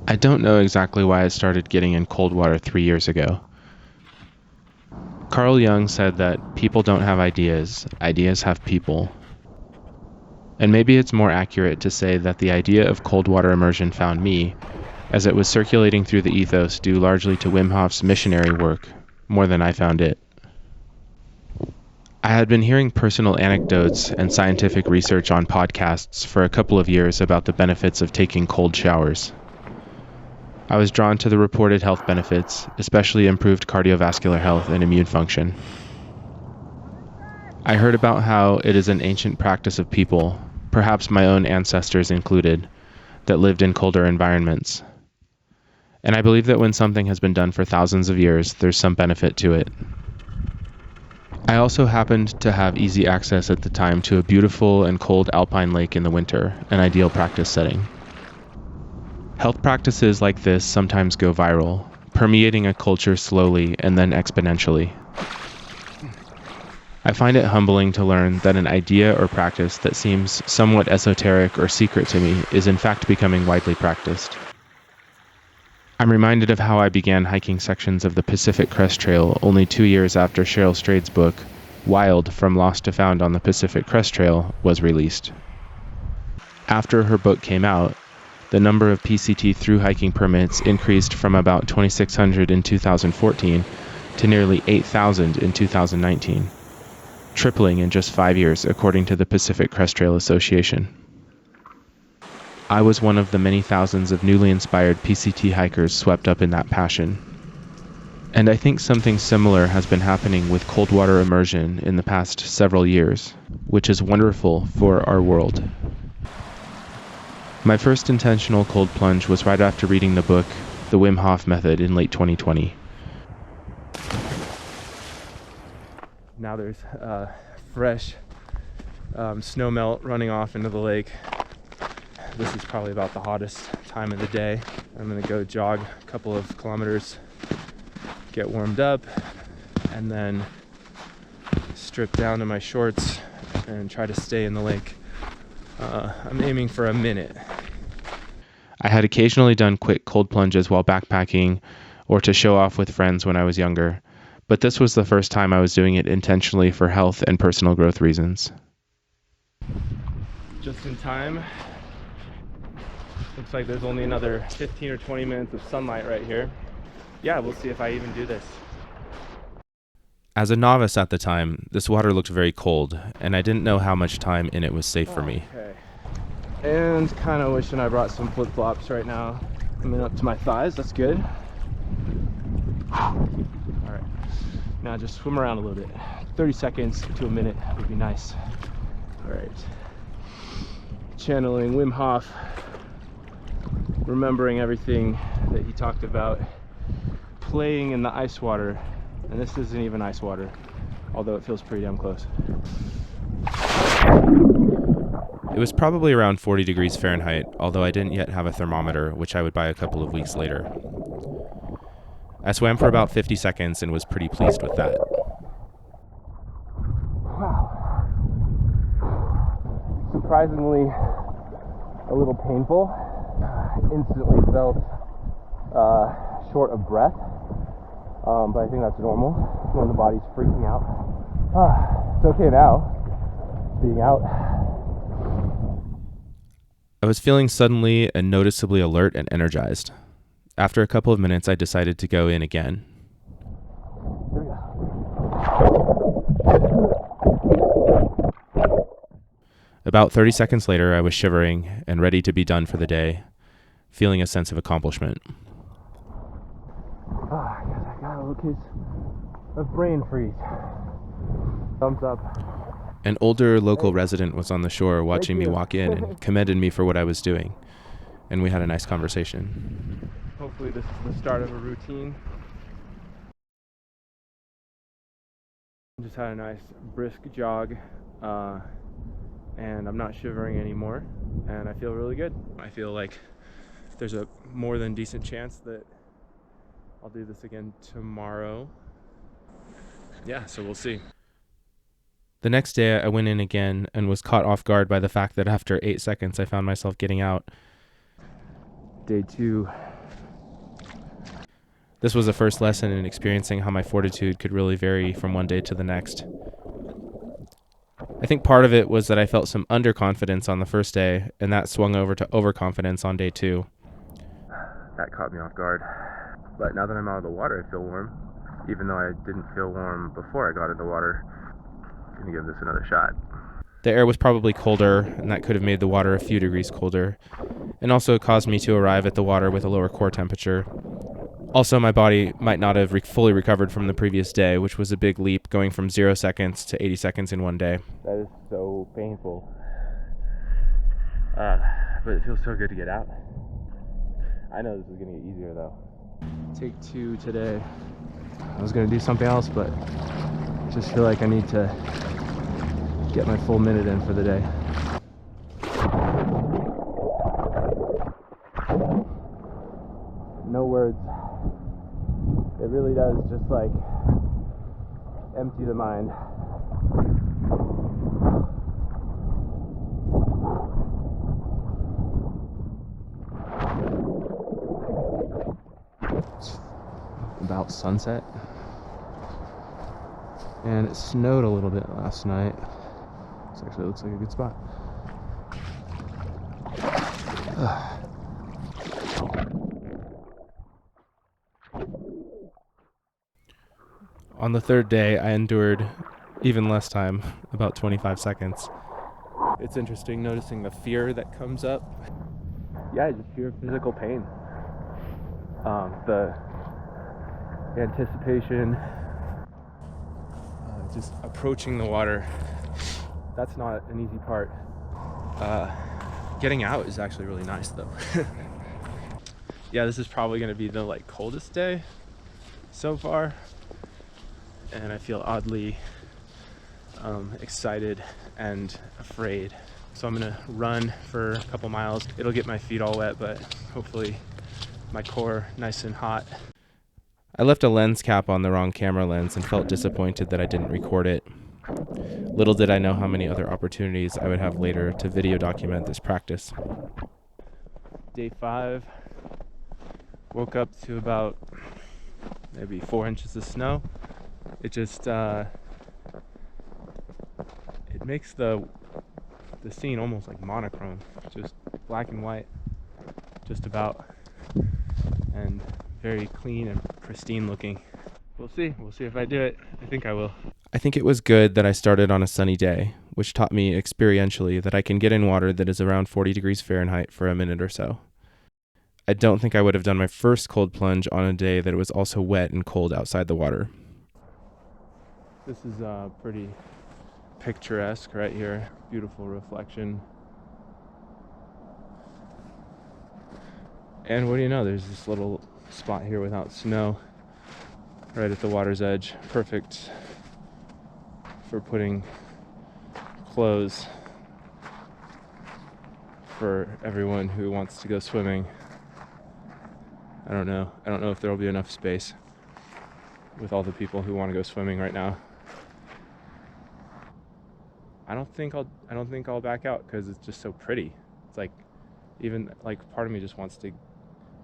I don't know exactly why I started getting in cold water 3 years ago. Carl Jung said that people don't have ideas, ideas have people. And maybe it's more accurate to say that the idea of cold water immersion found me, as it was circulating through the ethos due largely to Wim Hof's missionary work, more than I found it. I had been hearing personal anecdotes and scientific research on podcasts for a couple of years about the benefits of taking cold showers. I was drawn to the reported health benefits, especially improved cardiovascular health and immune function. I heard about how it is an ancient practice of people, perhaps my own ancestors included, that lived in colder environments. And I believe that when something has been done for thousands of years, there's some benefit to it. I also happened to have easy access at the time to a beautiful and cold alpine lake in the winter, an ideal practice setting. Health practices like this sometimes go viral, permeating a culture slowly and then exponentially. I find it humbling to learn that an idea or practice that seems somewhat esoteric or secret to me is in fact becoming widely practiced. I'm reminded of how I began hiking sections of the Pacific Crest Trail only 2 years after Cheryl Strayed's book, Wild: From Lost to Found on the Pacific Crest Trail, was released. After her book came out, the number of PCT through hiking permits increased from about 2,600 in 2014 to nearly 8,000 in 2019, tripling in just 5 years according to the Pacific Crest Trail Association. I was one of the many thousands of newly inspired PCT hikers swept up in that passion. And I think something similar has been happening with cold water immersion in the past several years, which is wonderful for our world. My first intentional cold plunge was right after reading the book, The Wim Hof Method, in late 2020. Now there's fresh snow melt running off into the lake. This is probably about the hottest time of the day. I'm gonna go jog a couple of kilometers, get warmed up, and then strip down to my shorts and try to stay in the lake. I'm aiming for a minute. I had occasionally done quick cold plunges while backpacking or to show off with friends when I was younger, but this was the first time I was doing it intentionally for health and personal growth reasons. Just in time. Looks like there's only another 15 or 20 minutes of sunlight right here. Yeah, we'll see if I even do this. As a novice at the time, this water looked very cold, and I didn't know how much time in it was safe for me. Okay. And kind of wishing I brought some flip-flops right now. I mean, up to my thighs, that's good. Alright, now just swim around a little bit. 30 seconds to a minute would be nice. Alright. Channeling Wim Hof. Remembering everything that he talked about, playing in the ice water, and this isn't even ice water, although it feels pretty damn close. It was probably around 40 degrees Fahrenheit, although I didn't yet have a thermometer, which I would buy a couple of weeks later. I swam for about 50 seconds and was pretty pleased with that. Wow. Surprisingly a little painful. Instantly felt short of breath, but I think that's normal when the body's freaking out. It's okay now, being out. I was feeling suddenly and noticeably alert and energized. After a couple of minutes, I decided to go in again. Here we go. About 30 seconds later, I was shivering and ready to be done for the day, feeling a sense of accomplishment. I got a little case of brain freeze. Thumbs up. An older local resident was on the shore watching me walk in and commended me for what I was doing, and we had a nice conversation. Hopefully this is the start of a routine. Just had a nice brisk jog, and I'm not shivering anymore, and I feel really good. I feel like there's a more than decent chance that I'll do this again tomorrow. Yeah, so we'll see. The next day I went in again and was caught off guard by the fact that after 8 seconds I found myself getting out. Day 2 This was a first lesson in experiencing how my fortitude could really vary from one day to the next. I think part of it was that I felt some underconfidence on the first day, and that swung over to overconfidence on day 2. That caught me off guard. But now that I'm out of the water, I feel warm. Even though I didn't feel warm before I got in the water. I'm gonna give this another shot. The air was probably colder, and that could have made the water a few degrees colder, and also caused me to arrive at the water with a lower core temperature. Also, my body might not have fully recovered from the previous day, which was a big leap, going from 0 seconds to 80 seconds in one day. That is so painful. But it feels so good to get out. I know this is going to get easier, though. Take 2 today. I was going to do something else, but I just feel like I need to get my full minute in for the day. No words. It really does just like empty the mind. It's about sunset, and it snowed a little bit last night. This actually looks like a good spot. On the third day, I endured even less time, about 25 seconds. It's interesting noticing the fear that comes up. Yeah, I just fear physical pain. The anticipation, just approaching the water. That's not an easy part. Getting out is actually really nice, though. Yeah, this is probably going to be the coldest day so far. And I feel oddly excited and afraid. So I'm gonna run for a couple miles. It'll get my feet all wet, but hopefully my core nice and hot. I left a lens cap on the wrong camera lens and felt disappointed that I didn't record it. Little did I know how many other opportunities I would have later to video document this practice. Day 5, woke up to about maybe 4 inches of snow. It just it makes the scene almost like monochrome, just black and white, just about, and very clean and pristine looking. We'll see if I do it. I think I will. I think it was good that I started on a sunny day, which taught me experientially that I can get in water that is around 40 degrees Fahrenheit for a minute or so. I don't think I would have done my first cold plunge on a day that it was also wet and cold outside the water. This is pretty picturesque right here. Beautiful reflection. And what do you know, there's this little spot here without snow right at the water's edge. Perfect for putting clothes for everyone who wants to go swimming. I don't know if there'll be enough space with all the people who want to go swimming right now. I don't think I'll back out because it's just so pretty. It's even part of me just wants to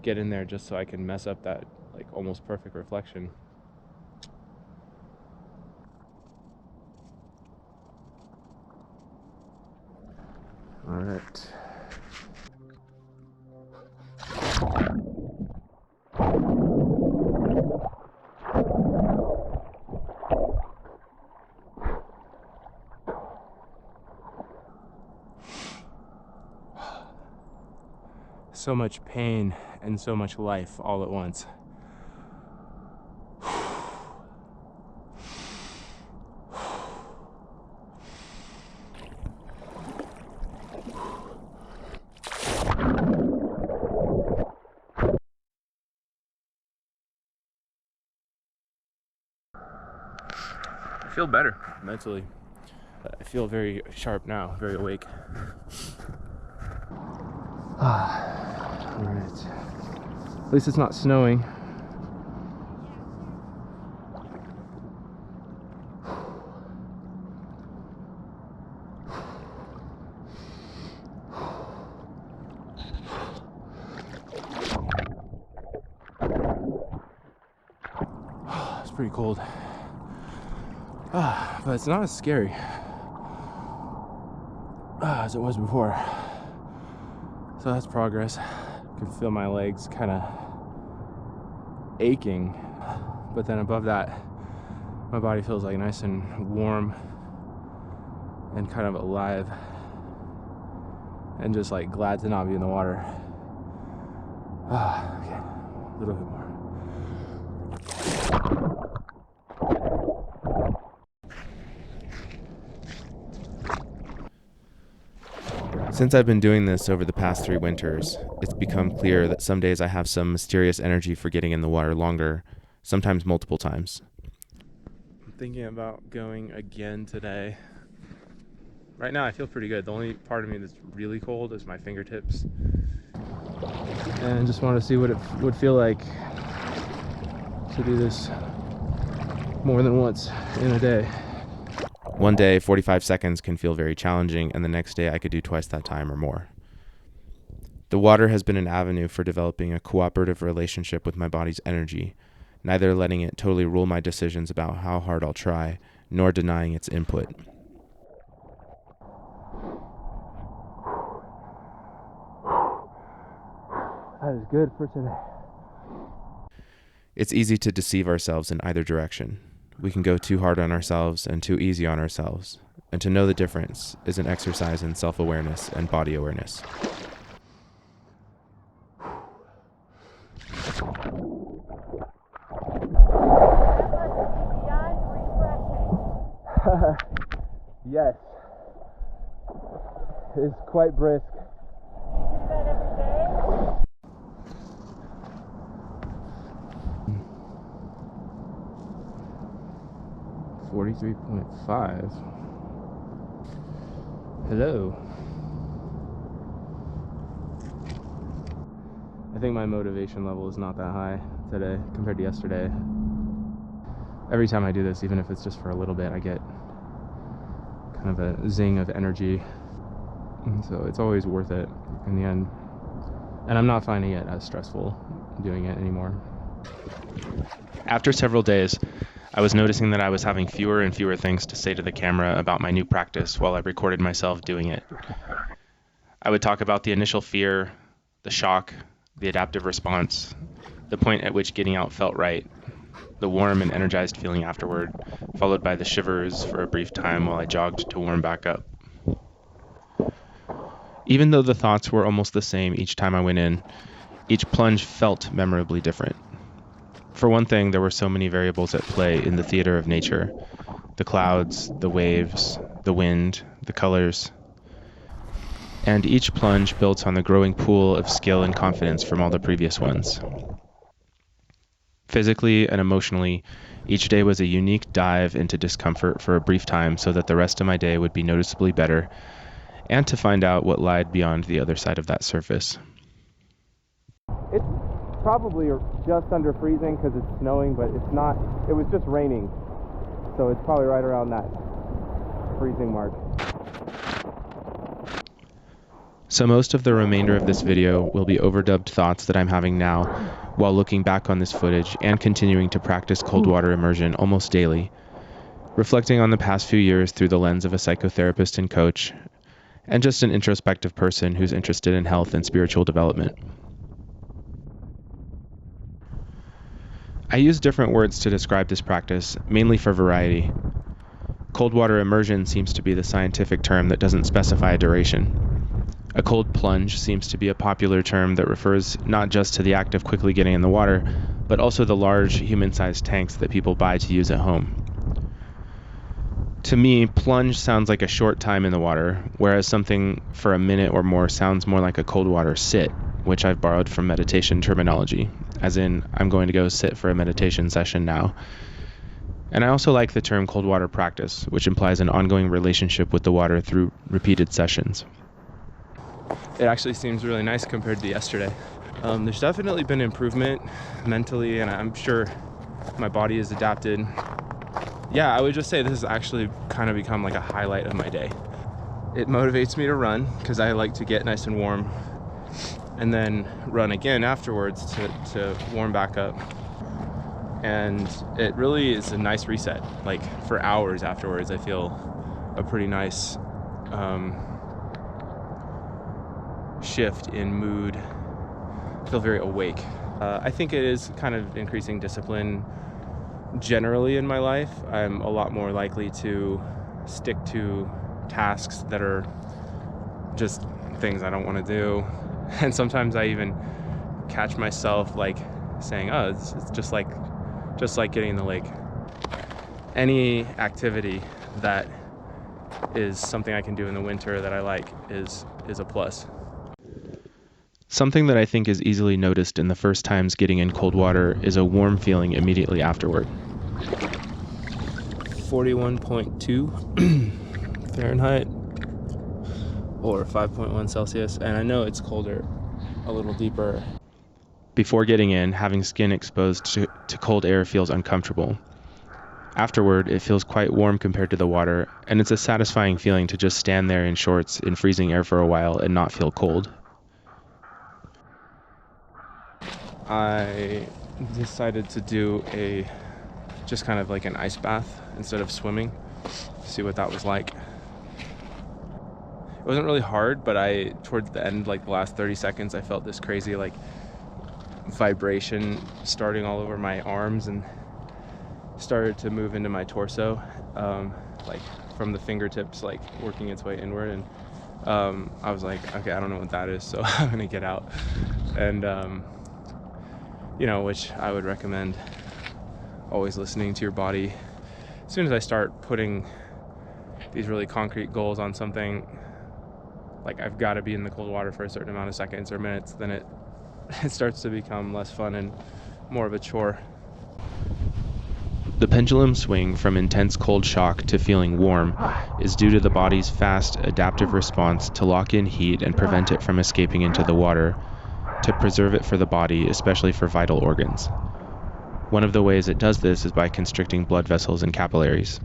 get in there just so I can mess up that almost perfect reflection. All right. So much pain and so much life all at once. I feel better mentally. I feel very sharp now, very awake. All right. At least it's not snowing. pretty cold. But it's not as scary as it was before. So that's progress. I can feel my legs kind of aching, but then above that, my body feels like nice and warm and kind of alive and just like glad to not be in the water. Okay, a little bit more. Since I've been doing this over the past 3 winters, it's become clear that some days I have some mysterious energy for getting in the water longer, sometimes multiple times. I'm thinking about going again today. Right now I feel pretty good. The only part of me that's really cold is my fingertips. And I just want to see what it would feel like to do this more than once in a day. One day, 45 seconds can feel very challenging, and the next day I could do twice that time or more. The water has been an avenue for developing a cooperative relationship with my body's energy, neither letting it totally rule my decisions about how hard I'll try, nor denying its input. That is good for today. It's easy to deceive ourselves in either direction. We can go too hard on ourselves and too easy on ourselves, and to know the difference is an exercise in self-awareness and body awareness. Yes, it's quite brisk. You do that every day? 43.5. Hello. I think my motivation level is not that high today compared to yesterday. Every time I do this, even if it's just for a little bit, I get kind of a zing of energy. And so it's always worth it in the end. And I'm not finding it as stressful doing it anymore. After several days, I was noticing that I was having fewer and fewer things to say to the camera about my new practice while I recorded myself doing it. I would talk about the initial fear, the shock, the adaptive response, the point at which getting out felt right, the warm and energized feeling afterward, followed by the shivers for a brief time while I jogged to warm back up. Even though the thoughts were almost the same each time I went in, each plunge felt memorably different. For one thing, there were so many variables at play in the theater of nature. The clouds, the waves, the wind, the colors. And each plunge built on the growing pool of skill and confidence from all the previous ones. Physically and emotionally, each day was a unique dive into discomfort for a brief time so that the rest of my day would be noticeably better, and to find out what lied beyond the other side of that surface. It's probably just under freezing because it's snowing, but it's not. It was just raining, so it's probably right around that freezing mark. So most of the remainder of this video will be overdubbed thoughts that I'm having now while looking back on this footage and continuing to practice cold water immersion almost daily, reflecting on the past few years through the lens of a psychotherapist and coach, and just an introspective person who's interested in health and spiritual development. I use different words to describe this practice, mainly for variety. Cold water immersion seems to be the scientific term that doesn't specify a duration. A cold plunge seems to be a popular term that refers not just to the act of quickly getting in the water, but also the large human-sized tanks that people buy to use at home. To me, plunge sounds like a short time in the water, whereas something for a minute or more sounds more like a cold water sit, which I've borrowed from meditation terminology, as in, I'm going to go sit for a meditation session now. And I also like the term cold water practice, which implies an ongoing relationship with the water through repeated sessions. It actually seems really nice compared to yesterday. There's definitely been improvement mentally, and I'm sure my body is adapted. Yeah, I would just say this has actually kind of become like a highlight of my day. It motivates me to run because I like to get nice and warm and then run again afterwards to warm back up. and it really is a nice reset. Like for hours afterwards, I feel a pretty nice shift in mood. I feel very awake. I think it is kind of increasing discipline generally in my life. I'm a lot more likely to stick to tasks that are just things I don't want to do. And sometimes I even catch myself like saying, oh, it's just like getting in the lake. Any activity that is something I can do in the winter that I like is a plus. Something that I think is easily noticed in the first times getting in cold water is a warm feeling immediately afterward. 41.2 Fahrenheit or 5.1 Celsius, and I know it's colder a little deeper. Before getting in, having skin exposed to cold air feels uncomfortable. Afterward, it feels quite warm compared to the water, and it's a satisfying feeling to just stand there in shorts in freezing air for a while and not feel cold. I decided to do just kind of like an ice bath instead of swimming, see what that was like. It wasn't really hard, but towards the end, like the last 30 seconds, I felt this crazy like vibration starting all over my arms and started to move into my torso, like from the fingertips, like working its way inward. And I was like, okay, I don't know what that is, so I'm gonna get out. And which I would recommend always listening to your body. As soon as I start putting these really concrete goals on something, like I've got to be in the cold water for a certain amount of seconds or minutes, then it starts to become less fun and more of a chore. The pendulum swing from intense cold shock to feeling warm is due to the body's fast, adaptive response to lock in heat and prevent it from escaping into the water, to preserve it for the body, especially for vital organs. One of the ways it does this is by constricting blood vessels and capillaries.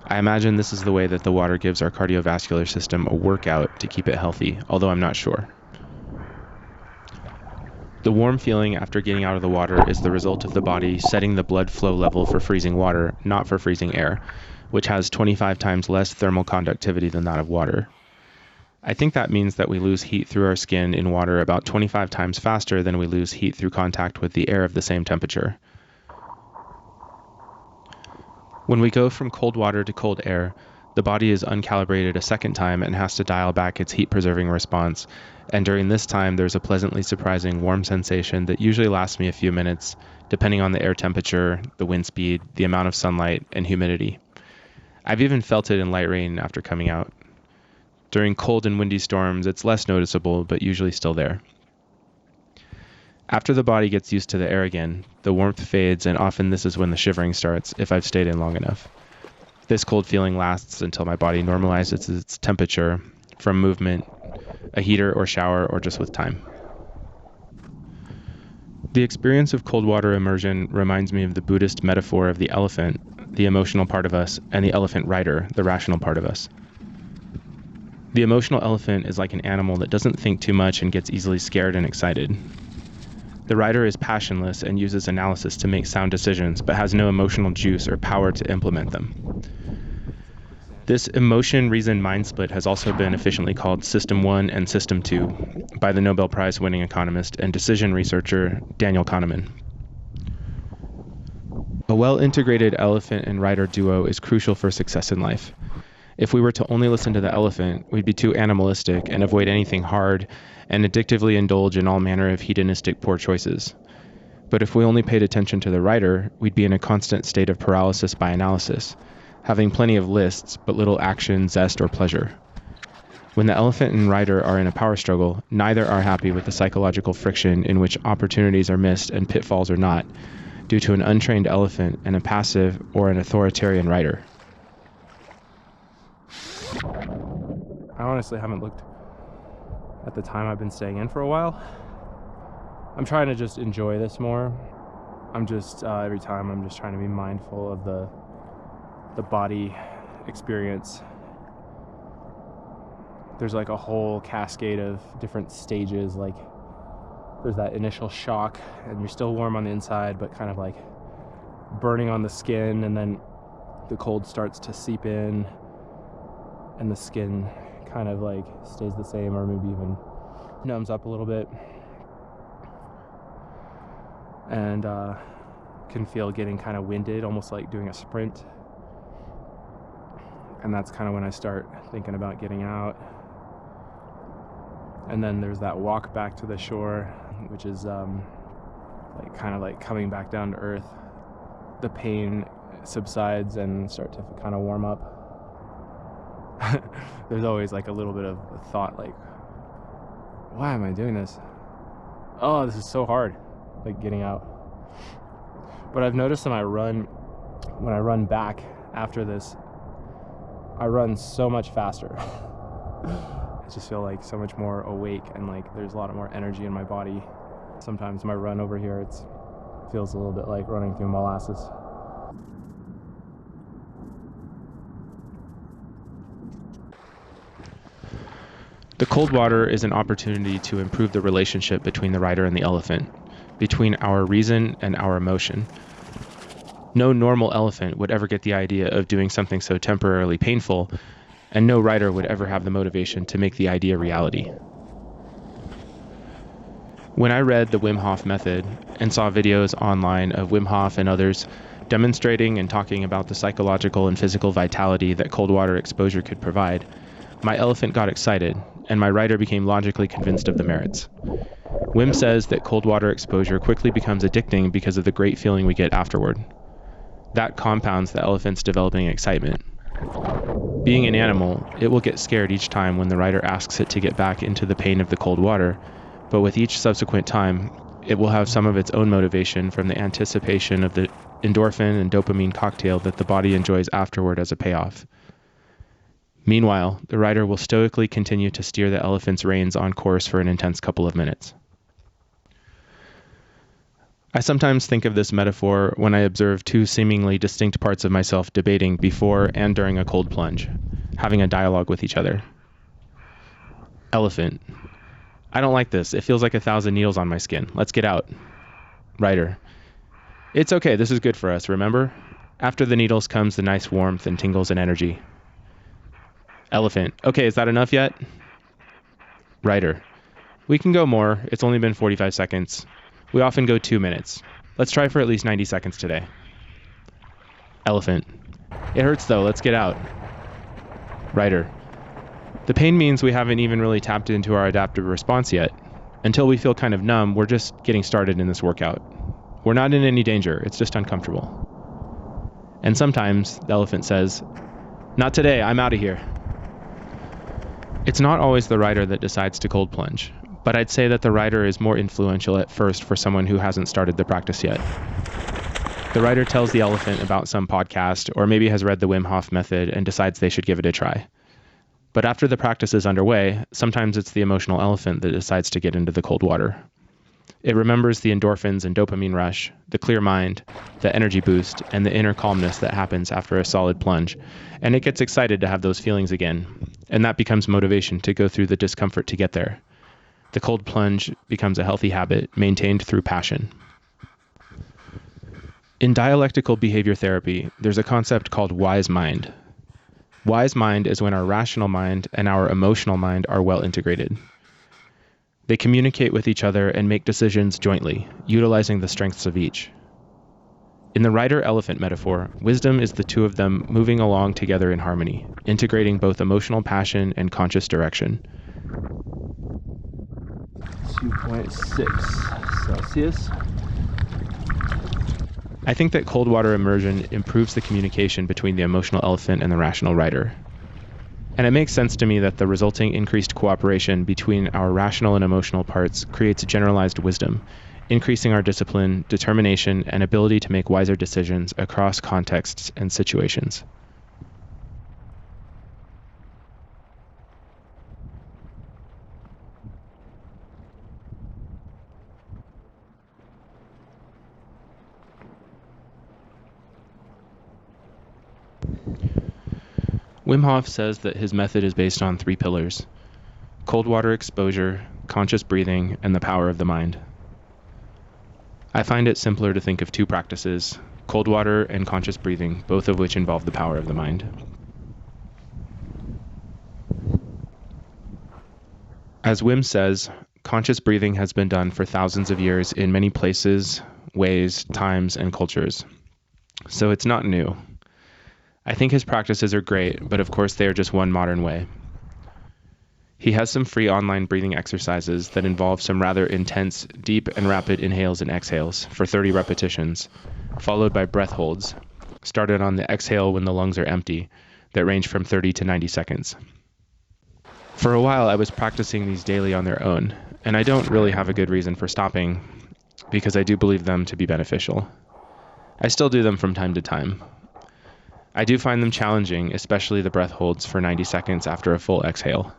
I imagine this is the way that the water gives our cardiovascular system a workout to keep it healthy, although I'm not sure. The warm feeling after getting out of the water is the result of the body setting the blood flow level for freezing water, not for freezing air, which has 25 times less thermal conductivity than that of water. I think that means that we lose heat through our skin in water about 25 times faster than we lose heat through contact with the air of the same temperature. When we go from cold water to cold air, the body is uncalibrated a second time and has to dial back its heat-preserving response, and during this time there's a pleasantly surprising warm sensation that usually lasts me a few minutes, depending on the air temperature, the wind speed, the amount of sunlight, and humidity. I've even felt it in light rain after coming out. During cold and windy storms, it's less noticeable, but usually still there. After the body gets used to the air again, the warmth fades, and often this is when the shivering starts, if I've stayed in long enough. This cold feeling lasts until my body normalizes its temperature from movement, a heater or shower, or just with time. The experience of cold water immersion reminds me of the Buddhist metaphor of the elephant, the emotional part of us, and the elephant rider, the rational part of us. The emotional elephant is like an animal that doesn't think too much and gets easily scared and excited. The rider is passionless and uses analysis to make sound decisions, but has no emotional juice or power to implement them. This emotion-reason-mind split has also been efficiently called System 1 and System 2 by the Nobel Prize-winning economist and decision researcher Daniel Kahneman. A well-integrated elephant and rider duo is crucial for success in life. If we were to only listen to the elephant, we'd be too animalistic and avoid anything hard and addictively indulge in all manner of hedonistic poor choices. But if we only paid attention to the rider, we'd be in a constant state of paralysis by analysis, having plenty of lists but little action, zest, or pleasure. When the elephant and rider are in a power struggle, neither are happy with the psychological friction in which opportunities are missed and pitfalls are not, due to an untrained elephant and a passive or an authoritarian rider. I honestly haven't looked at the time I've been staying in for a while. I'm trying to just enjoy this more. I'm just, every time I'm just trying to be mindful of the body experience. There's like a whole cascade of different stages. Like there's that initial shock and you're still warm on the inside, but kind of like burning on the skin, and then the cold starts to seep in and the skin kind of like stays the same or maybe even numbs up a little bit, and can feel getting kind of winded, almost like doing a sprint. And that's kind of when I start thinking about getting out. And then there's that walk back to the shore, which is like kind of like coming back down to earth. The pain subsides and start to kind of warm up. There's always like a little bit of a thought like, why am I doing this? Oh, this is so hard, like getting out. But I've noticed when I run back after this, I run so much faster. I just feel like so much more awake, and like there's a lot more energy in my body. Sometimes my run over here, it feels a little bit like running through molasses. The cold water is an opportunity to improve the relationship between the rider and the elephant, between our reason and our emotion. No normal elephant would ever get the idea of doing something so temporarily painful, and no rider would ever have the motivation to make the idea reality. When I read the Wim Hof method and saw videos online of Wim Hof and others demonstrating and talking about the psychological and physical vitality that cold water exposure could provide, my elephant got excited, and my rider became logically convinced of the merits. Wim says that cold water exposure quickly becomes addicting because of the great feeling we get afterward. That compounds the elephant's developing excitement. Being an animal, it will get scared each time when the rider asks it to get back into the pain of the cold water, but with each subsequent time, it will have some of its own motivation from the anticipation of the endorphin and dopamine cocktail that the body enjoys afterward as a payoff. Meanwhile, the rider will stoically continue to steer the elephant's reins on course for an intense couple of minutes. I sometimes think of this metaphor when I observe two seemingly distinct parts of myself debating before and during a cold plunge, having a dialogue with each other. Elephant: I don't like this. It feels like 1,000 needles on my skin. Let's get out. Rider: It's okay. This is good for us, remember? After the needles comes the nice warmth and tingles and energy. Elephant: Okay, is that enough yet? Rider: We can go more. It's only been 45 seconds. We often go 2 minutes. Let's try for at least 90 seconds today. Elephant: It hurts though. Let's get out. Rider: The pain means we haven't even really tapped into our adaptive response yet. Until we feel kind of numb, we're just getting started in this workout. We're not in any danger. It's just uncomfortable. And sometimes, the elephant says, Not today. I'm out of here. It's not always the rider that decides to cold plunge, but I'd say that the rider is more influential at first for someone who hasn't started the practice yet. The rider tells the elephant about some podcast or maybe has read the Wim Hof method and decides they should give it a try. But after the practice is underway, sometimes it's the emotional elephant that decides to get into the cold water. It remembers the endorphins and dopamine rush, the clear mind, the energy boost, and the inner calmness that happens after a solid plunge, and it gets excited to have those feelings again, and that becomes motivation to go through the discomfort to get there. The cold plunge becomes a healthy habit, maintained through passion. In dialectical behavior therapy, there's a concept called wise mind. Wise mind is when our rational mind and our emotional mind are well integrated. They communicate with each other and make decisions jointly, utilizing the strengths of each. In the rider-elephant metaphor, wisdom is the two of them moving along together in harmony, integrating both emotional passion and conscious direction. 2.6 Celsius. I think that cold water immersion improves the communication between the emotional elephant and the rational rider. And it makes sense to me that the resulting increased cooperation between our rational and emotional parts creates generalized wisdom, increasing our discipline, determination, and ability to make wiser decisions across contexts and situations. Wim Hof says that his method is based on 3 pillars: cold water exposure, conscious breathing, and the power of the mind. I find it simpler to think of 2 practices, cold water and conscious breathing, both of which involve the power of the mind. As Wim says, conscious breathing has been done for thousands of years in many places, ways, times, and cultures. So it's not new. I think his practices are great, but of course they are just one modern way. He has some free online breathing exercises that involve some rather intense, deep and rapid inhales and exhales for 30 repetitions, followed by breath holds, started on the exhale when the lungs are empty, that range from 30 to 90 seconds. For a while I was practicing these daily on their own, and I don't really have a good reason for stopping, because I do believe them to be beneficial. I still do them from time to time. I do find them challenging, especially the breath holds for 90 seconds after a full exhale.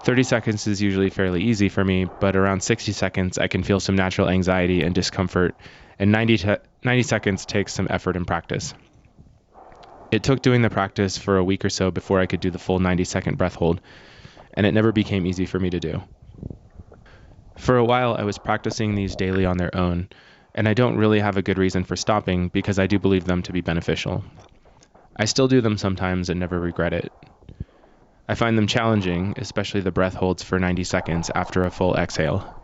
30 seconds is usually fairly easy for me, but around 60 seconds I can feel some natural anxiety and discomfort, and 90 seconds takes some effort and practice. It took doing the practice for a week or so before I could do the full 90-second breath hold, and it never became easy for me to do. For a while I was practicing these daily on their own, and I don't really have a good reason for stopping because I do believe them to be beneficial. I still do them sometimes and never regret it. I find them challenging, especially the breath holds for 90 seconds after a full exhale.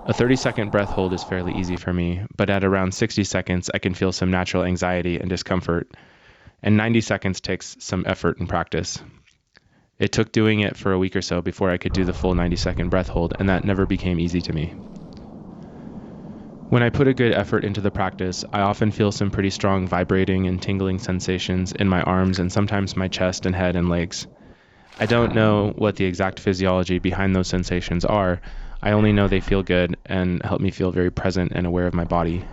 A 30-second breath hold is fairly easy for me, but at around 60 seconds I can feel some natural anxiety and discomfort, and 90 seconds takes some effort and practice. It took doing it for a week or so before I could do the full 90-second breath hold, and that never became easy to me. When I put a good effort into the practice, I often feel some pretty strong vibrating and tingling sensations in my arms and sometimes my chest and head and legs. I don't know what the exact physiology behind those sensations are. I only know they feel good and help me feel very present and aware of my body.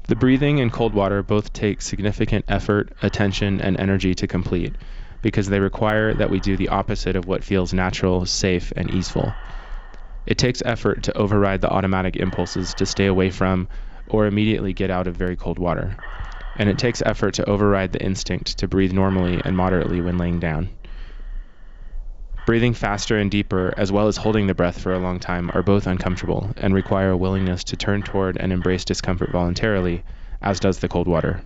The breathing and cold water both take significant effort, attention, and energy to complete because they require that we do the opposite of what feels natural, safe, and easeful. It takes effort to override the automatic impulses to stay away from or immediately get out of very cold water. And it takes effort to override the instinct to breathe normally and moderately when laying down. Breathing faster and deeper, as well as holding the breath for a long time, are both uncomfortable and require a willingness to turn toward and embrace discomfort voluntarily, as does the cold water.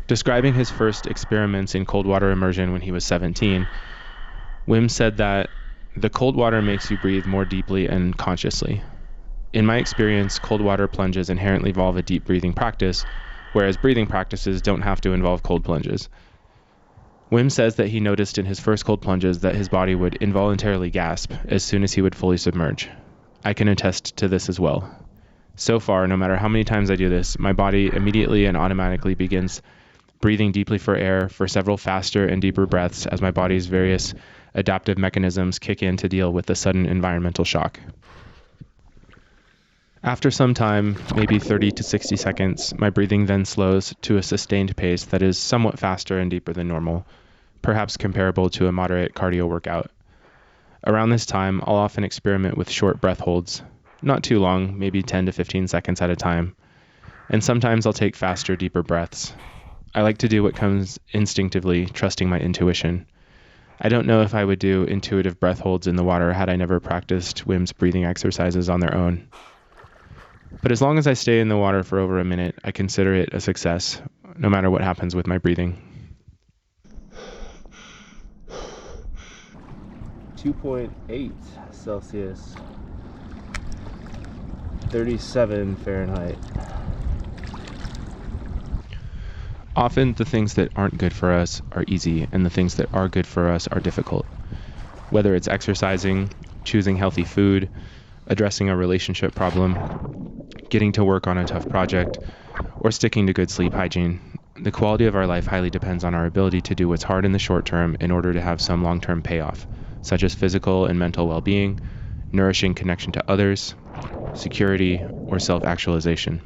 Describing his first experiments in cold water immersion when he was 17, Wim said that the cold water makes you breathe more deeply and consciously. In my experience, cold water plunges inherently involve a deep breathing practice, whereas breathing practices don't have to involve cold plunges. Wim says that he noticed in his first cold plunges that his body would involuntarily gasp as soon as he would fully submerge. I can attest to this as well. So far, no matter how many times I do this, my body immediately and automatically begins breathing deeply for air for several faster and deeper breaths as my body's various adaptive mechanisms kick in to deal with the sudden environmental shock. After some time, maybe 30 to 60 seconds, my breathing then slows to a sustained pace that is somewhat faster and deeper than normal, perhaps comparable to a moderate cardio workout. Around this time, I'll often experiment with short breath holds, not too long, maybe 10 to 15 seconds at a time, and sometimes I'll take faster, deeper breaths. I like to do what comes instinctively, trusting my intuition. I don't know if I would do intuitive breath holds in the water had I never practiced Wim's breathing exercises on their own. But as long as I stay in the water for over a minute, I consider it a success, no matter what happens with my breathing. 2.8 Celsius, 37 Fahrenheit. Often the things that aren't good for us are easy, and the things that are good for us are difficult. Whether it's exercising, choosing healthy food, addressing a relationship problem, getting to work on a tough project, or sticking to good sleep hygiene, the quality of our life highly depends on our ability to do what's hard in the short term in order to have some long-term payoff, such as physical and mental well-being, nourishing connection to others, security, or self-actualization.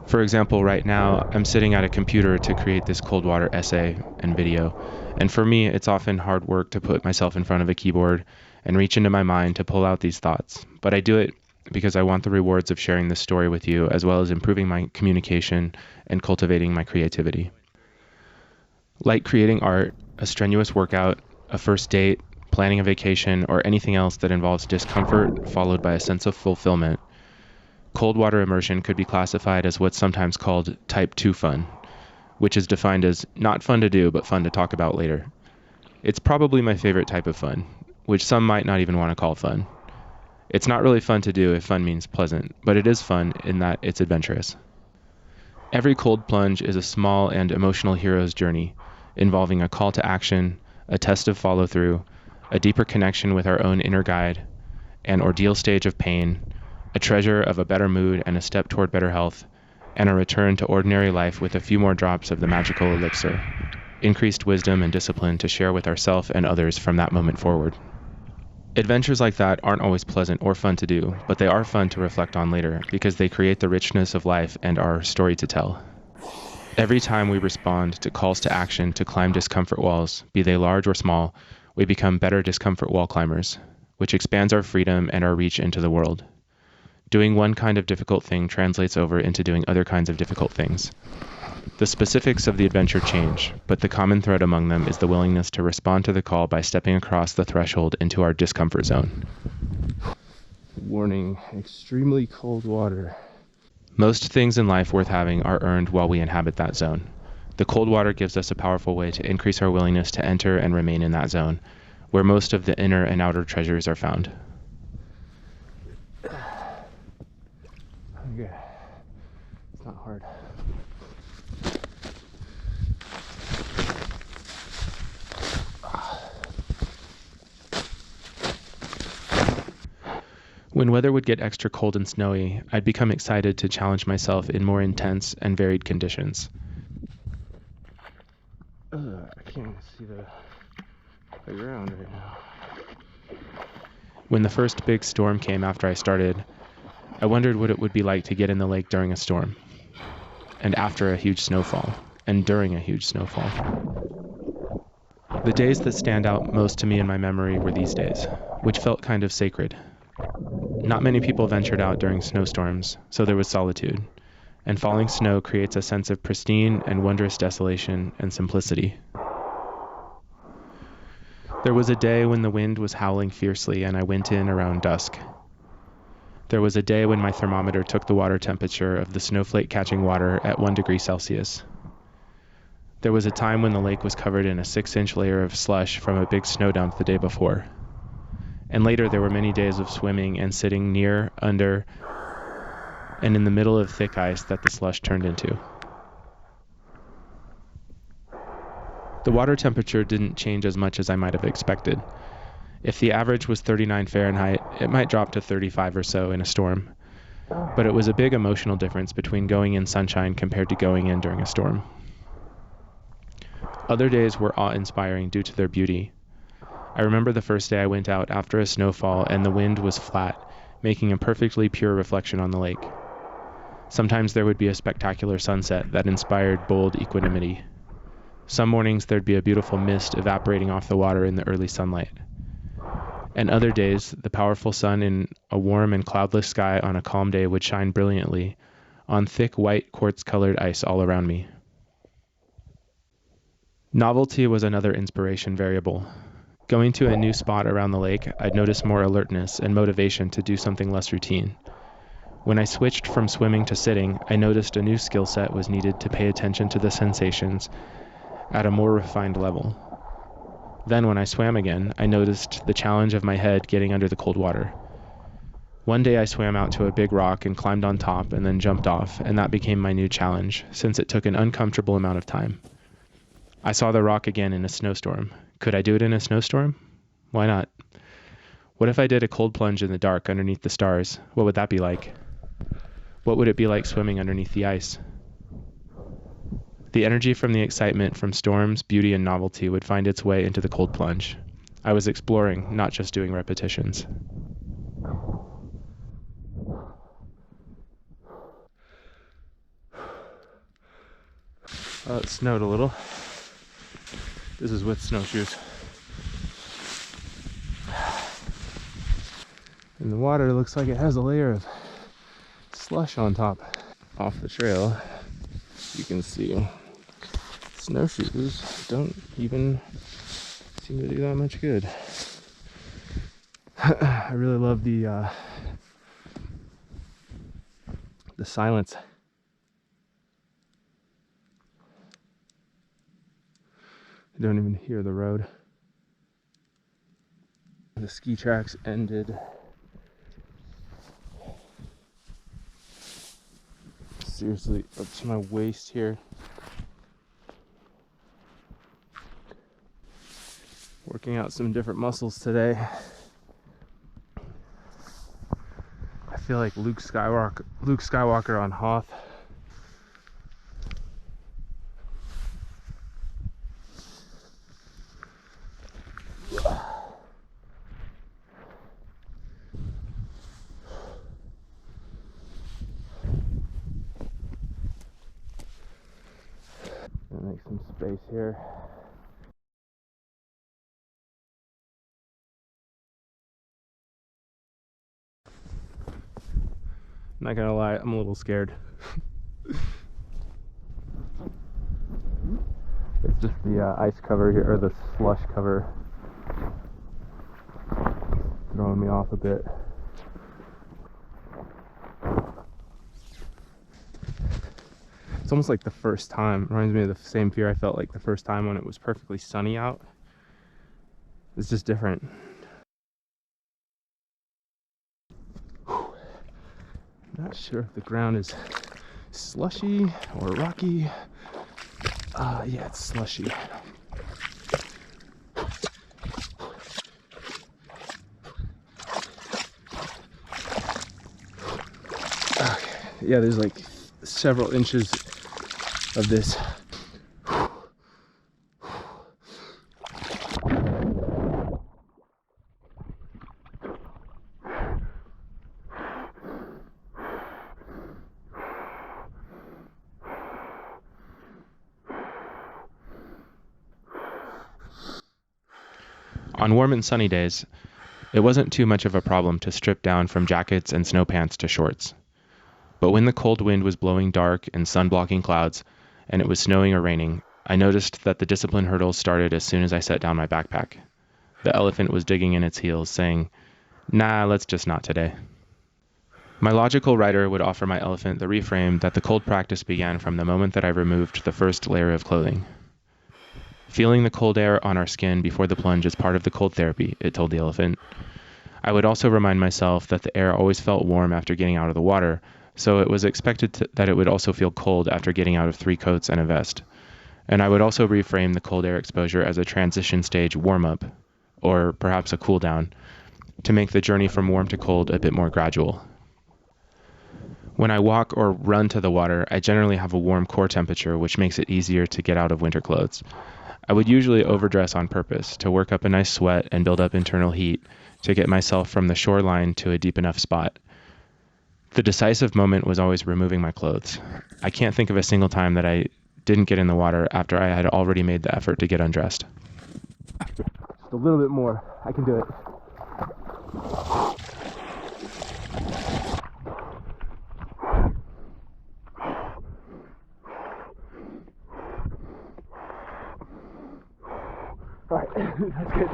For example, right now, I'm sitting at a computer to create this cold water essay and video, and for me, it's often hard work to put myself in front of a keyboard and reach into my mind to pull out these thoughts. But I do it because I want the rewards of sharing this story with you, as well as improving my communication and cultivating my creativity. Like creating art, a strenuous workout, a first date, planning a vacation, or anything else that involves discomfort followed by a sense of fulfillment, Cold water immersion could be classified as what's sometimes called type 2 fun, which is defined as not fun to do but fun to talk about later. It's probably my favorite type of fun, which some might not even want to call fun. It's not really fun to do if fun means pleasant, but it is fun in that it's adventurous. Every cold plunge is a small and emotional hero's journey, involving a call to action, a test of follow-through, a deeper connection with our own inner guide, an ordeal stage of pain, a treasure of a better mood and a step toward better health, and a return to ordinary life with a few more drops of the magical elixir, increased wisdom and discipline to share with ourselves and others from that moment forward. Adventures like that aren't always pleasant or fun to do, but they are fun to reflect on later because they create the richness of life and our story to tell. Every time we respond to calls to action to climb discomfort walls, be they large or small, we become better discomfort wall climbers, which expands our freedom and our reach into the world. Doing one kind of difficult thing translates over into doing other kinds of difficult things. The specifics of the adventure change, but the common thread among them is the willingness to respond to the call by stepping across the threshold into our discomfort zone. Warning, extremely cold water. Most things in life worth having are earned while we inhabit that zone. The cold water gives us a powerful way to increase our willingness to enter and remain in that zone, where most of the inner and outer treasures are found. Okay. It's not hard. When weather would get extra cold and snowy, I'd become excited to challenge myself in more intense and varied conditions. I can't even see the ground right now. When the first big storm came after I started, I wondered what it would be like to get in the lake during a storm, and after a huge snowfall, and during a huge snowfall. The days that stand out most to me in my memory were these days, which felt kind of sacred. Not many people ventured out during snowstorms, so there was solitude, and falling snow creates a sense of pristine and wondrous desolation and simplicity. There was a day when the wind was howling fiercely and I went in around dusk. There was a day when my thermometer took the water temperature of the snowflake catching water at 1 degree Celsius. There was a time when the lake was covered in a 6-inch layer of slush from a big snow dump the day before. And later there were many days of swimming and sitting near, under, and in the middle of thick ice that the slush turned into. The water temperature didn't change as much as I might have expected. If the average was 39 Fahrenheit, it might drop to 35 or so in a storm. But it was a big emotional difference between going in sunshine compared to going in during a storm. Other days were awe-inspiring due to their beauty. I remember the first day I went out after a snowfall and the wind was flat, making a perfectly pure reflection on the lake. Sometimes there would be a spectacular sunset that inspired bold equanimity. Some mornings there'd be a beautiful mist evaporating off the water in the early sunlight. And other days, the powerful sun in a warm and cloudless sky on a calm day would shine brilliantly on thick white quartz-colored ice all around me. Novelty was another inspiration variable. Going to a new spot around the lake, I'd notice more alertness and motivation to do something less routine. When I switched from swimming to sitting, I noticed a new skill set was needed to pay attention to the sensations at a more refined level. Then when I swam again, I noticed the challenge of my head getting under the cold water. One day I swam out to a big rock and climbed on top and then jumped off, and that became my new challenge, since it took an uncomfortable amount of time. I saw the rock again in a snowstorm. Could I do it in a snowstorm? Why not? What if I did a cold plunge in the dark underneath the stars? What would that be like? What would it be like swimming underneath the ice? The energy from the excitement from storms, beauty, and novelty would find its way into the cold plunge. I was exploring, not just doing repetitions. It snowed a little. This is with snowshoes. And the water looks like it has a layer of slush on top. Off the trail, you can see snowshoes don't even seem to do that much good. I really love the the silence. I don't even hear the road. The ski tracks ended. Seriously, up to my waist here. Working out some different muscles today. I feel like Luke Skywalker on Hoth. Gonna make some space here. Not gonna lie, I'm a little scared. It's just the ice cover here, or the slush cover, throwing me off a bit. It's almost like the first time. It reminds me of the same fear I felt like the first time when it was perfectly sunny out. It's just different. Not sure if the ground is slushy or rocky. Yeah, it's slushy. Okay. Yeah, there's like several inches of this. On warm and sunny days, it wasn't too much of a problem to strip down from jackets and snow pants to shorts. But when the cold wind was blowing dark and sun-blocking clouds, and it was snowing or raining, I noticed that the discipline hurdles started as soon as I set down my backpack. The elephant was digging in its heels, saying, "Nah, let's just not today." My logical writer would offer my elephant the reframe that the cold practice began from the moment that I removed the first layer of clothing. Feeling the cold air on our skin before the plunge is part of the cold therapy, it told the elephant. I would also remind myself that the air always felt warm after getting out of the water, so it was expected that it would also feel cold after getting out of 3 coats and a vest. And I would also reframe the cold air exposure as a transition stage warm-up, or perhaps a cool-down, to make the journey from warm to cold a bit more gradual. When I walk or run to the water, I generally have a warm core temperature, which makes it easier to get out of winter clothes. I would usually overdress on purpose to work up a nice sweat and build up internal heat to get myself from the shoreline to a deep enough spot. The decisive moment was always removing my clothes. I can't think of a single time that I didn't get in the water after I had already made the effort to get undressed. Just a little bit more. I can do it. All right, that's good.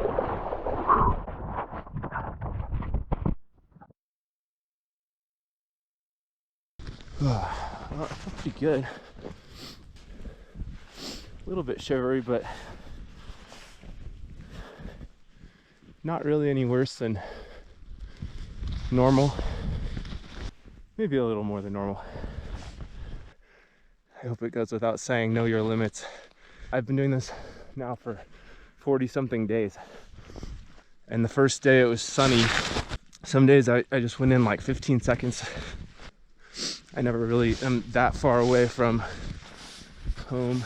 Well, I feel pretty good. A little bit shivery, but not really any worse than normal. Maybe a little more than normal. I hope it goes without saying, know your limits. I've been doing this now for 40-something days. And the first day it was sunny. Some days I just went in like 15 seconds. I never really am that far away from home,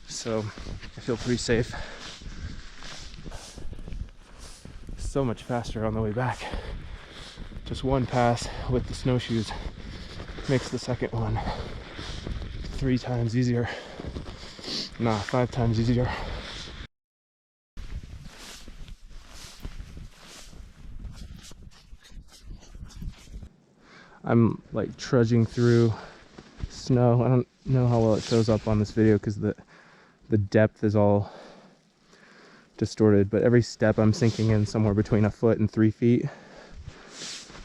so I feel pretty safe. So much faster on the way back. Just one pass with the snowshoes makes the second one 3 times easier. Nah, 5 times easier. I'm like trudging through snow. I don't know how well it shows up on this video because the depth is all distorted, but every step I'm sinking in somewhere between 1 foot and 3 feet,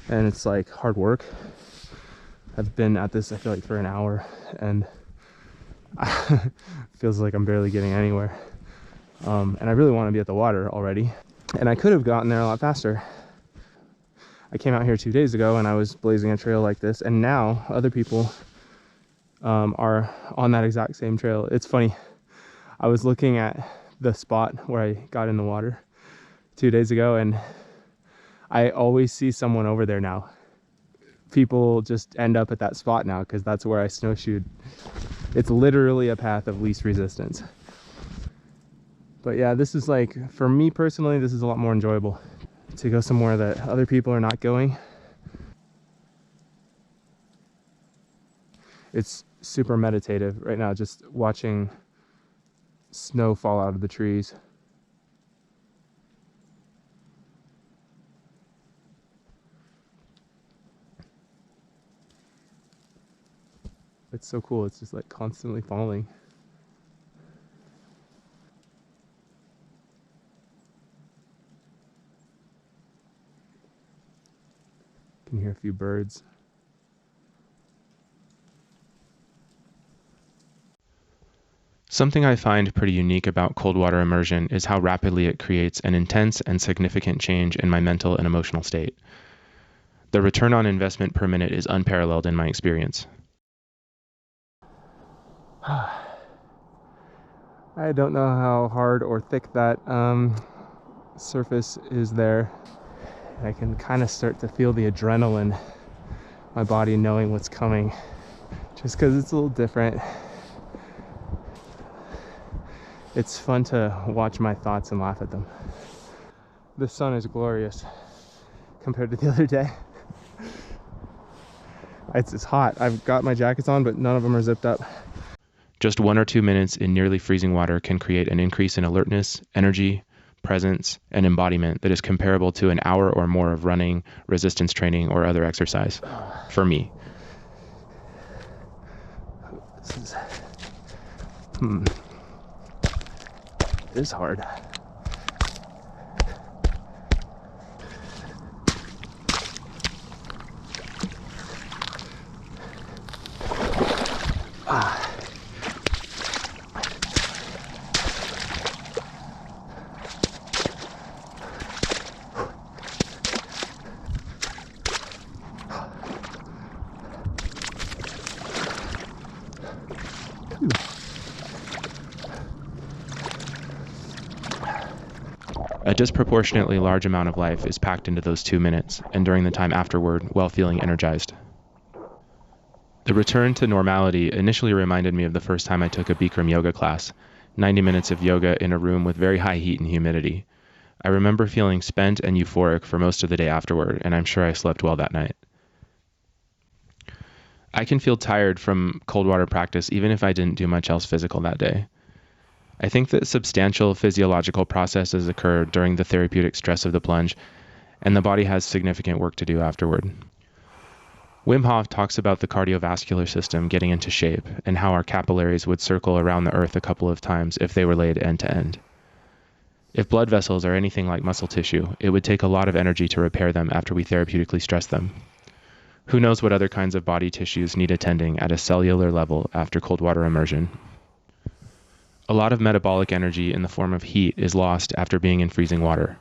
and it's like hard work. I've been at this, I feel like, for an hour, and feels like I'm barely getting anywhere. And I really want to be at the water already. And I could have gotten there a lot faster. I came out here 2 days ago and I was blazing a trail like this, and now other people are on that exact same trail. It's funny. I was looking at the spot where I got in the water 2 days ago, and I always see someone over there now. People just end up at that spot now because that's where I snowshoed. It's literally a path of least resistance. But yeah, this is like, for me personally, this is a lot more enjoyable to go somewhere that other people are not going. It's super meditative right now, just watching snow fall out of the trees. It's so cool. It's just like constantly falling. You can hear a few birds. Something I find pretty unique about cold water immersion is how rapidly it creates an intense and significant change in my mental and emotional state. The return on investment per minute is unparalleled in my experience. I don't know how hard or thick that surface is there. I can kind of start to feel the adrenaline, my body knowing what's coming, just because it's a little different. It's fun to watch my thoughts and laugh at them. The sun is glorious compared to the other day. It's hot. I've got my jackets on, but none of them are zipped up. Just 1 or 2 minutes in nearly freezing water can create an increase in alertness, energy, presence, and embodiment that is comparable to an hour or more of running, resistance training, or other exercise. For me. This is... It is hard. A disproportionately large amount of life is packed into those 2 minutes, and during the time afterward, while feeling energized. The return to normality initially reminded me of the first time I took a Bikram yoga class, 90 minutes of yoga in a room with very high heat and humidity. I remember feeling spent and euphoric for most of the day afterward, and I'm sure I slept well that night. I can feel tired from cold water practice even if I didn't do much else physical that day. I think that substantial physiological processes occur during the therapeutic stress of the plunge, and the body has significant work to do afterward. Wim Hof talks about the cardiovascular system getting into shape and how our capillaries would circle around the earth a couple of times if they were laid end to end. If blood vessels are anything like muscle tissue, it would take a lot of energy to repair them after we therapeutically stress them. Who knows what other kinds of body tissues need attending at a cellular level after cold water immersion. A lot of metabolic energy in the form of heat is lost after being in freezing water.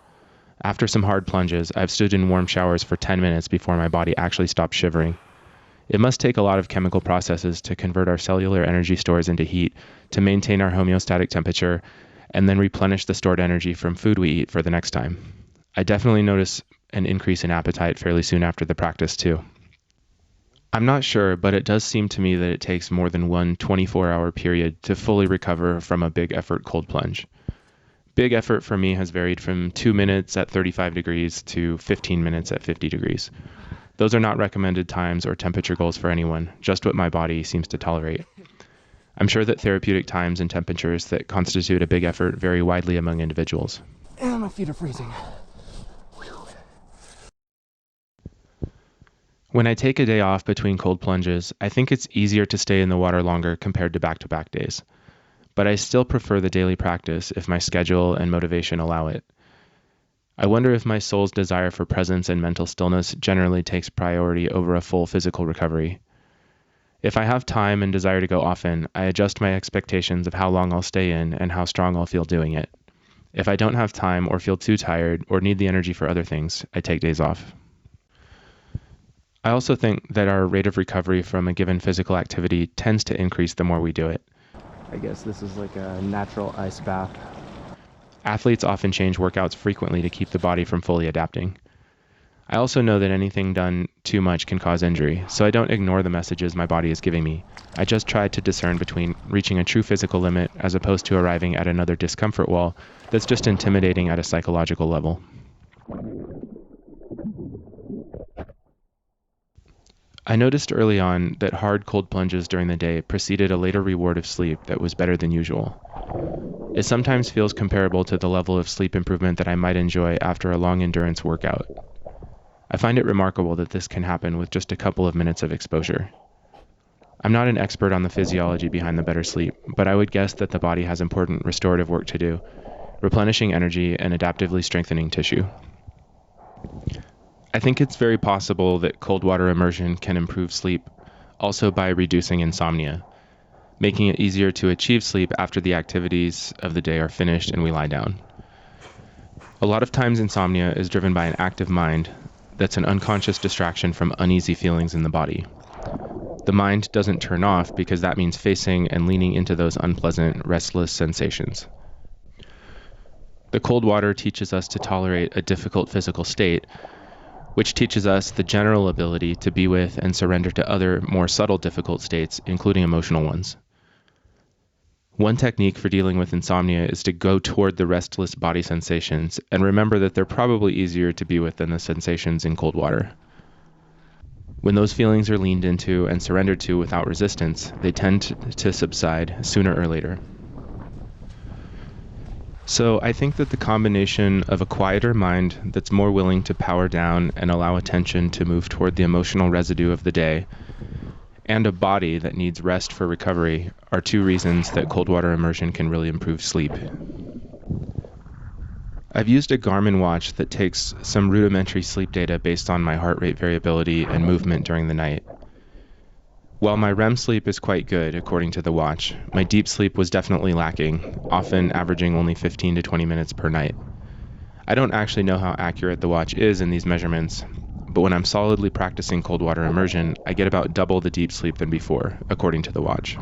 After some hard plunges, I've stood in warm showers for 10 minutes before my body actually stopped shivering. It must take a lot of chemical processes to convert our cellular energy stores into heat, to maintain our homeostatic temperature, and then replenish the stored energy from food we eat for the next time. I definitely notice an increase in appetite fairly soon after the practice too. I'm not sure, but it does seem to me that it takes more than one 24-hour period to fully recover from a big effort cold plunge. Big effort for me has varied from 2 minutes at 35 degrees to 15 minutes at 50 degrees. Those are not recommended times or temperature goals for anyone, just what my body seems to tolerate. I'm sure that therapeutic times and temperatures that constitute a big effort vary widely among individuals. And my feet are freezing. When I take a day off between cold plunges, I think it's easier to stay in the water longer compared to back-to-back days. But I still prefer the daily practice if my schedule and motivation allow it. I wonder if my soul's desire for presence and mental stillness generally takes priority over a full physical recovery. If I have time and desire to go often, I adjust my expectations of how long I'll stay in and how strong I'll feel doing it. If I don't have time or feel too tired or need the energy for other things, I take days off. I also think that our rate of recovery from a given physical activity tends to increase the more we do it. I guess this is like a natural ice bath. Athletes often change workouts frequently to keep the body from fully adapting. I also know that anything done too much can cause injury, so I don't ignore the messages my body is giving me. I just try to discern between reaching a true physical limit as opposed to arriving at another discomfort wall that's just intimidating at a psychological level. I noticed early on that hard cold plunges during the day preceded a later reward of sleep that was better than usual. It sometimes feels comparable to the level of sleep improvement that I might enjoy after a long endurance workout. I find it remarkable that this can happen with just a couple of minutes of exposure. I'm not an expert on the physiology behind the better sleep, but I would guess that the body has important restorative work to do, replenishing energy and adaptively strengthening tissue. I think it's very possible that cold water immersion can improve sleep also by reducing insomnia, making it easier to achieve sleep after the activities of the day are finished and we lie down. A lot of times insomnia is driven by an active mind that's an unconscious distraction from uneasy feelings in the body. The mind doesn't turn off because that means facing and leaning into those unpleasant, restless sensations. The cold water teaches us to tolerate a difficult physical state, which teaches us the general ability to be with and surrender to other, more subtle difficult states, including emotional ones. One technique for dealing with insomnia is to go toward the restless body sensations and remember that they're probably easier to be with than the sensations in cold water. When those feelings are leaned into and surrendered to without resistance, they tend to subside sooner or later. So I think that the combination of a quieter mind that's more willing to power down and allow attention to move toward the emotional residue of the day, and a body that needs rest for recovery are two reasons that cold water immersion can really improve sleep. I've used a Garmin watch that takes some rudimentary sleep data based on my heart rate variability and movement during the night. While my REM sleep is quite good, according to the watch, my deep sleep was definitely lacking, often averaging only 15 to 20 minutes per night. I don't actually know how accurate the watch is in these measurements, but when I'm solidly practicing cold water immersion, I get about double the deep sleep than before, according to the watch.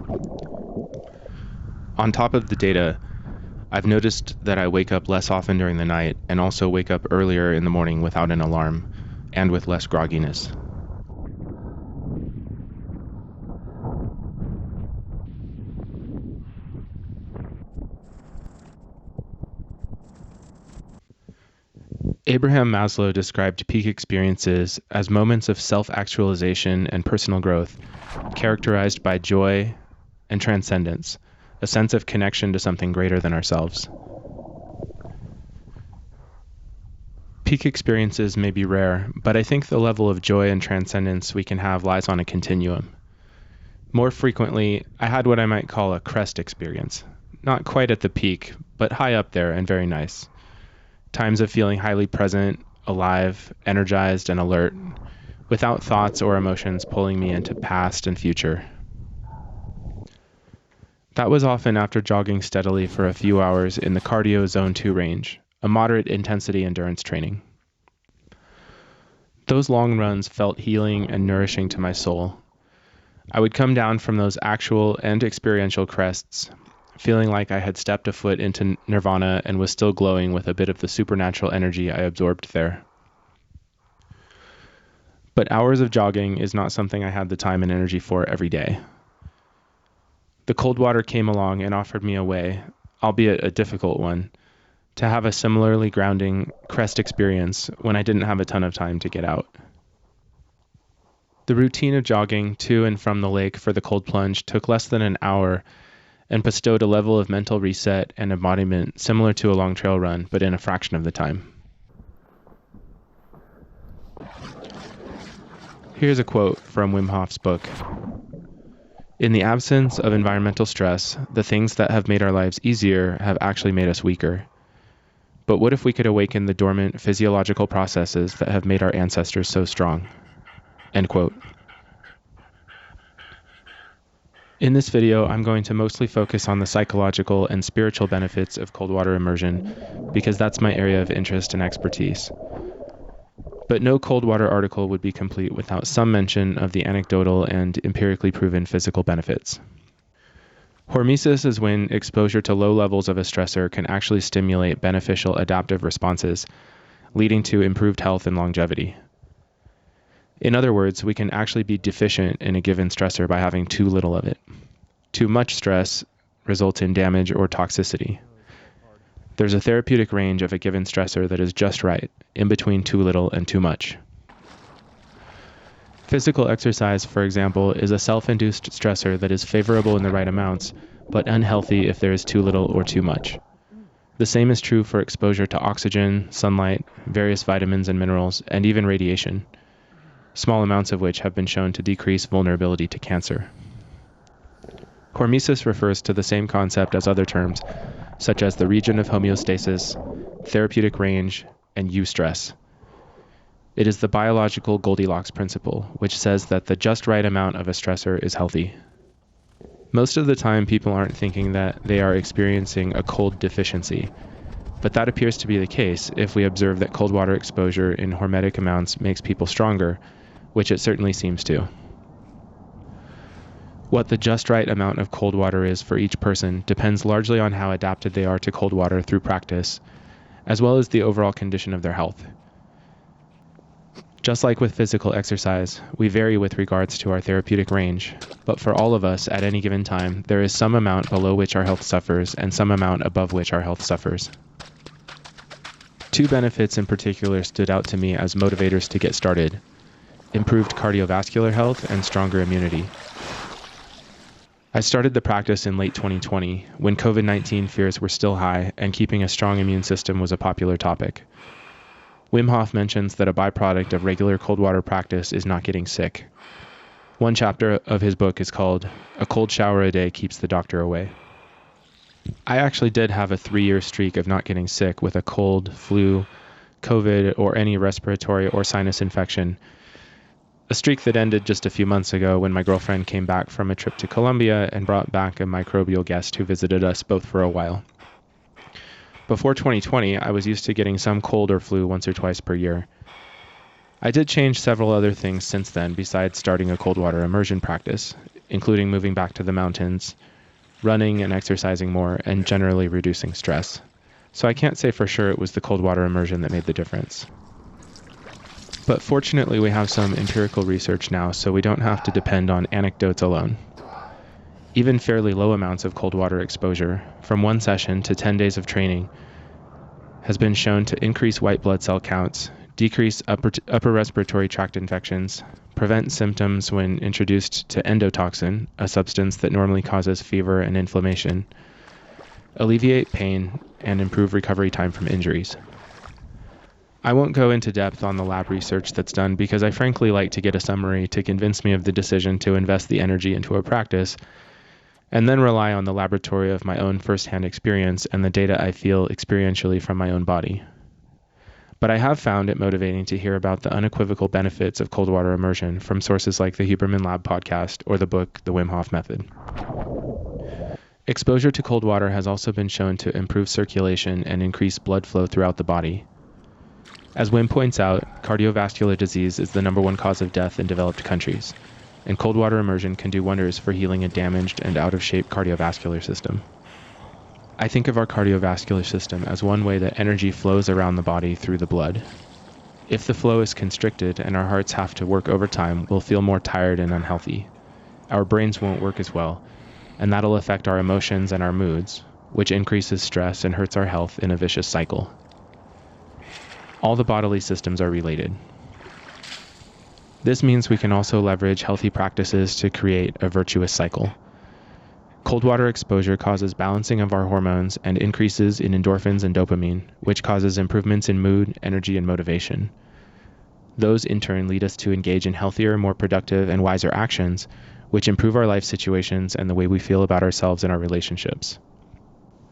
On top of the data, I've noticed that I wake up less often during the night and also wake up earlier in the morning without an alarm and with less grogginess. Abraham Maslow described peak experiences as moments of self-actualization and personal growth, characterized by joy and transcendence, a sense of connection to something greater than ourselves. Peak experiences may be rare, but I think the level of joy and transcendence we can have lies on a continuum. More frequently, I had what I might call a Crest experience. Not quite at the peak, but high up there and very nice. Times of feeling highly present, alive, energized, and alert, without thoughts or emotions pulling me into past and future. That was often after jogging steadily for a few hours in the cardio Zone 2 range, a moderate intensity endurance training. Those long runs felt healing and nourishing to my soul. I would come down from those actual and experiential crests, feeling like I had stepped a foot into nirvana and was still glowing with a bit of the supernatural energy I absorbed there. But hours of jogging is not something I had the time and energy for every day. The cold water came along and offered me a way, albeit a difficult one, to have a similarly grounding Crest experience when I didn't have a ton of time to get out. The routine of jogging to and from the lake for the cold plunge took less than an hour and bestowed a level of mental reset and embodiment similar to a long trail run, but in a fraction of the time. Here's a quote from Wim Hof's book. "In the absence of environmental stress, the things that have made our lives easier have actually made us weaker. But what if we could awaken the dormant physiological processes that have made our ancestors so strong?" End quote. In this video, I'm going to mostly focus on the psychological and spiritual benefits of cold water immersion because that's my area of interest and expertise. But no cold water article would be complete without some mention of the anecdotal and empirically proven physical benefits. Hormesis is when exposure to low levels of a stressor can actually stimulate beneficial adaptive responses, leading to improved health and longevity. In other words, we can actually be deficient in a given stressor by having too little of it. Too much stress results in damage or toxicity. There's a therapeutic range of a given stressor that is just right, in between too little and too much. Physical exercise, for example, is a self-induced stressor that is favorable in the right amounts, but unhealthy if there is too little or too much. The same is true for exposure to oxygen, sunlight, various vitamins and minerals, and even radiation, small amounts of which have been shown to decrease vulnerability to cancer. Hormesis refers to the same concept as other terms, such as the region of homeostasis, therapeutic range, and eustress. It is the biological Goldilocks principle, which says that the just right amount of a stressor is healthy. Most of the time, people aren't thinking that they are experiencing a cold deficiency, but that appears to be the case if we observe that cold water exposure in hormetic amounts makes people stronger, which it certainly seems to. What the just right amount of cold water is for each person depends largely on how adapted they are to cold water through practice, as well as the overall condition of their health. Just like with physical exercise, we vary with regards to our therapeutic range, but for all of us at any given time, there is some amount below which our health suffers and some amount above which our health suffers. Two benefits in particular stood out to me as motivators to get started: improved cardiovascular health and stronger immunity. I started the practice in late 2020, when COVID-19 fears were still high and keeping a strong immune system was a popular topic. Wim Hof mentions that a byproduct of regular cold water practice is not getting sick. One chapter of his book is called "A Cold Shower a Day Keeps the Doctor Away." I actually did have a 3-year streak of not getting sick with a cold, flu, COVID, or any respiratory or sinus infection. A streak that ended just a few months ago when my girlfriend came back from a trip to Colombia and brought back a microbial guest who visited us both for a while. Before 2020, I was used to getting some cold or flu once or twice per year. I did change several other things since then besides starting a cold water immersion practice, including moving back to the mountains, running and exercising more, and generally reducing stress. So I can't say for sure it was the cold water immersion that made the difference. But fortunately, we have some empirical research now, so we don't have to depend on anecdotes alone. Even fairly low amounts of cold water exposure, from 1 session to 10 days of training, has been shown to increase white blood cell counts, decrease upper respiratory tract infections, prevent symptoms when introduced to endotoxin, a substance that normally causes fever and inflammation, alleviate pain, and improve recovery time from injuries. I won't go into depth on the lab research that's done because I frankly like to get a summary to convince me of the decision to invest the energy into a practice, and then rely on the laboratory of my own firsthand experience and the data I feel experientially from my own body. But I have found it motivating to hear about the unequivocal benefits of cold water immersion from sources like the Huberman Lab podcast or the book The Wim Hof Method. Exposure to cold water has also been shown to improve circulation and increase blood flow throughout the body. As Wim points out, cardiovascular disease is the #1 cause of death in developed countries, and cold water immersion can do wonders for healing a damaged and out-of-shape cardiovascular system. I think of our cardiovascular system as one way that energy flows around the body through the blood. If the flow is constricted and our hearts have to work overtime, we'll feel more tired and unhealthy. Our brains won't work as well, and that'll affect our emotions and our moods, which increases stress and hurts our health in a vicious cycle. All the bodily systems are related. This means we can also leverage healthy practices to create a virtuous cycle. Cold water exposure causes balancing of our hormones and increases in endorphins and dopamine, which causes improvements in mood, energy, and motivation. Those in turn lead us to engage in healthier, more productive, and wiser actions, which improve our life situations and the way we feel about ourselves and our relationships.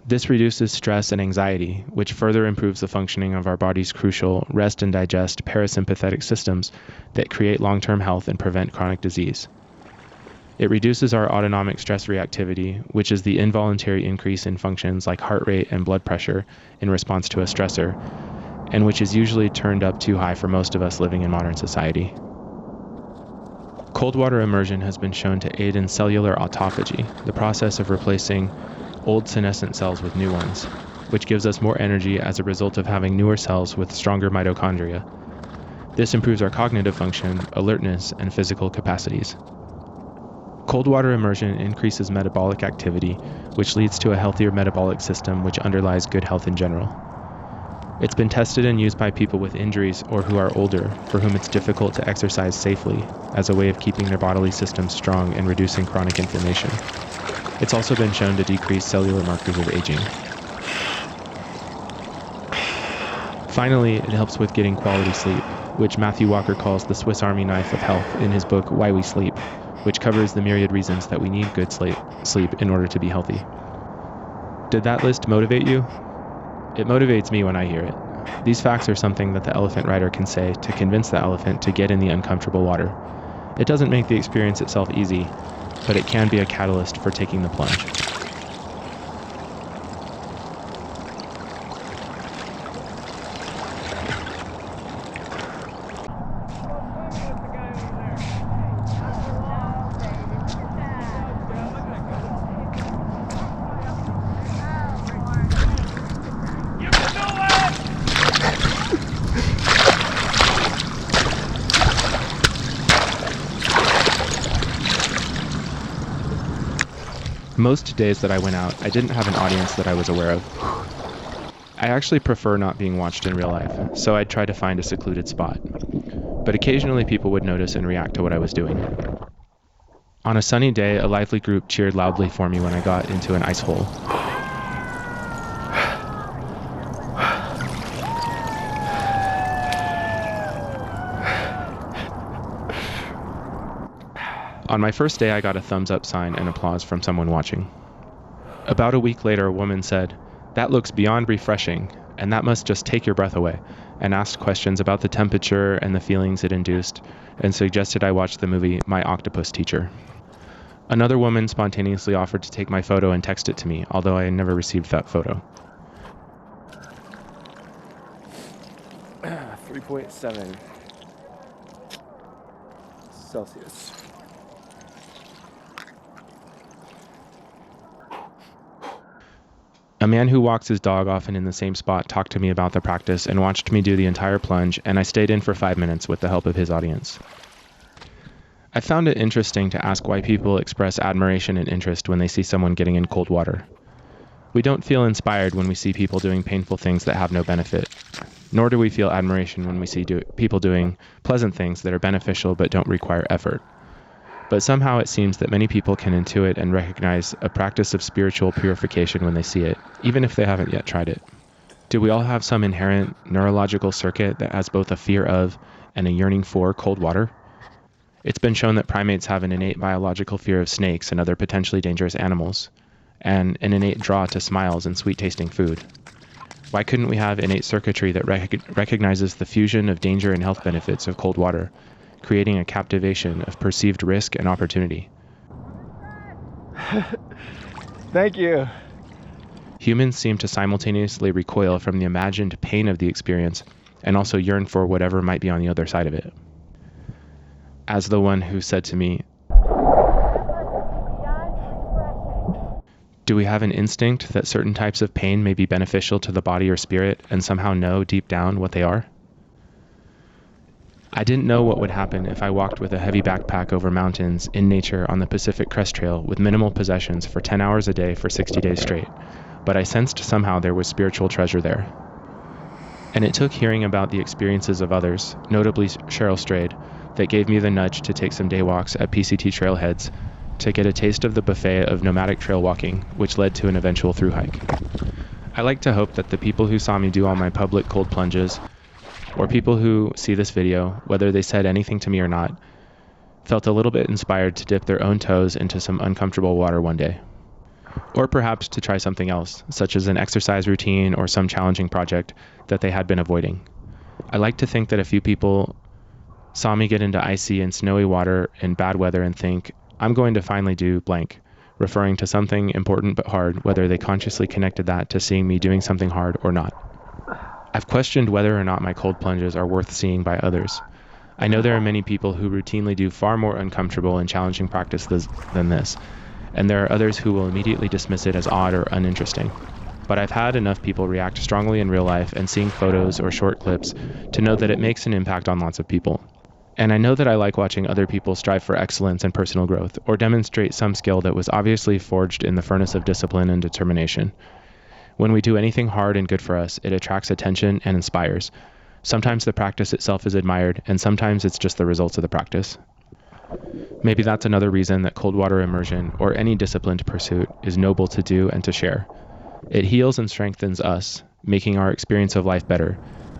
This reduces stress and anxiety, which further improves the functioning of our body's crucial rest and digest parasympathetic systems that create long-term health and prevent chronic disease. It reduces our autonomic stress reactivity, which is the involuntary increase in functions like heart rate and blood pressure in response to a stressor, and which is usually turned up too high for most of us living in modern society. Cold water immersion has been shown to aid in cellular autophagy, the process of replacing old senescent cells with new ones, which gives us more energy as a result of having newer cells with stronger mitochondria. This improves our cognitive function, alertness, and physical capacities. Cold water immersion increases metabolic activity, which leads to a healthier metabolic system which underlies good health in general. It's been tested and used by people with injuries or who are older, for whom it's difficult to exercise safely, as a way of keeping their bodily systems strong and reducing chronic inflammation. It's also been shown to decrease cellular markers of aging. Finally, it helps with getting quality sleep, which Matthew Walker calls the Swiss Army knife of health in his book Why We Sleep, which covers the myriad reasons that we need good sleep in order to be healthy. Did that list motivate you? It motivates me when I hear it. These facts are something that the elephant rider can say to convince the elephant to get in the uncomfortable water. It doesn't make the experience itself easy, but it can be a catalyst for taking the plunge. Most days that I went out, I didn't have an audience that I was aware of. I actually prefer not being watched in real life, so I'd try to find a secluded spot. But occasionally people would notice and react to what I was doing. On a sunny day, a lively group cheered loudly for me when I got into an ice hole. On my first day, I got a thumbs up sign and applause from someone watching. About a week later, a woman said, "That looks beyond refreshing, and that must just take your breath away," and asked questions about the temperature and the feelings it induced, and suggested I watch the movie My Octopus Teacher. Another woman spontaneously offered to take my photo and text it to me, although I never received that photo. 3.7 Celsius. A man who walks his dog often in the same spot talked to me about the practice and watched me do the entire plunge, and I stayed in for 5 minutes with the help of his audience. I found it interesting to ask why people express admiration and interest when they see someone getting in cold water. We don't feel inspired when we see people doing painful things that have no benefit, nor do we feel admiration when we see people doing pleasant things that are beneficial but don't require effort. But somehow it seems that many people can intuit and recognize a practice of spiritual purification when they see it, even if they haven't yet tried it. Do we all have some inherent neurological circuit that has both a fear of and a yearning for cold water? It's been shown that primates have an innate biological fear of snakes and other potentially dangerous animals, and an innate draw to smiles and sweet-tasting food. Why couldn't we have innate circuitry that recognizes the fusion of danger and health benefits of cold water, creating a captivation of perceived risk and opportunity? Thank you. Humans seem to simultaneously recoil from the imagined pain of the experience and also yearn for whatever might be on the other side of it. As the one who said to me, "Do we have an instinct that certain types of pain may be beneficial to the body or spirit and somehow know deep down what they are?" I didn't know what would happen if I walked with a heavy backpack over mountains in nature on the Pacific Crest Trail with minimal possessions for 10 hours a day for 60 days straight, but I sensed somehow there was spiritual treasure there. And it took hearing about the experiences of others, notably Cheryl Strayed, that gave me the nudge to take some day walks at PCT trailheads to get a taste of the buffet of nomadic trail walking, which led to an eventual through hike. I like to hope that the people who saw me do all my public cold plunges, or people who see this video, whether they said anything to me or not, felt a little bit inspired to dip their own toes into some uncomfortable water one day. Or perhaps to try something else, such as an exercise routine or some challenging project that they had been avoiding. I like to think that a few people saw me get into icy and snowy water in bad weather and think, I'm going to finally do blank, referring to something important but hard, whether they consciously connected that to seeing me doing something hard or not. I've questioned whether or not my cold plunges are worth seeing by others. I know there are many people who routinely do far more uncomfortable and challenging practice than this, and there are others who will immediately dismiss it as odd or uninteresting. But I've had enough people react strongly in real life and seeing photos or short clips to know that it makes an impact on lots of people. And I know that I like watching other people strive for excellence and personal growth, or demonstrate some skill that was obviously forged in the furnace of discipline and determination. When we do anything hard and good for us, it attracts attention and inspires. Sometimes the practice itself is admired, and sometimes it's just the results of the practice. Maybe that's another reason that cold water immersion, or any disciplined pursuit, is noble to do and to share. It heals and strengthens us, making our experience of life better,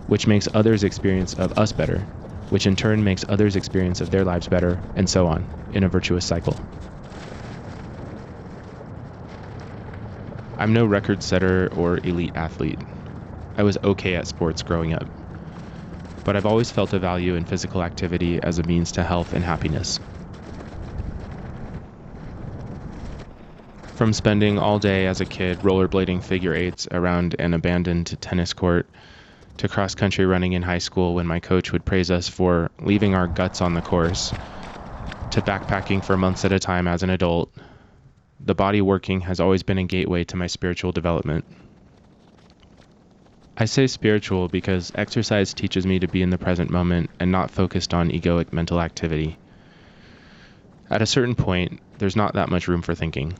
which makes others' experience of us better, which in turn makes others' experience of their lives better, and so on, in a virtuous cycle. I'm no record setter or elite athlete. I was okay at sports growing up, but I've always felt a value in physical activity as a means to health and happiness. From spending all day as a kid rollerblading figure eights around an abandoned tennis court, to cross-country running in high school when my coach would praise us for leaving our guts on the course, to backpacking for months at a time as an adult, the body working has always been a gateway to my spiritual development. I say spiritual because exercise teaches me to be in the present moment and not focused on egoic mental activity. At a certain point, there's not that much room for thinking.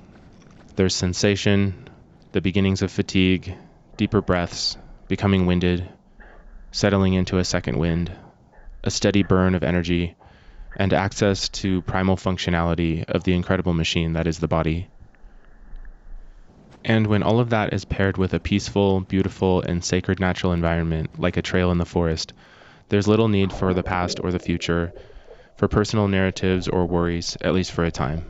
There's sensation, the beginnings of fatigue, deeper breaths, becoming winded, settling into a second wind, a steady burn of energy, and access to primal functionality of the incredible machine that is the body. And when all of that is paired with a peaceful, beautiful, and sacred natural environment, like a trail in the forest, there's little need for the past or the future, for personal narratives or worries, at least for a time.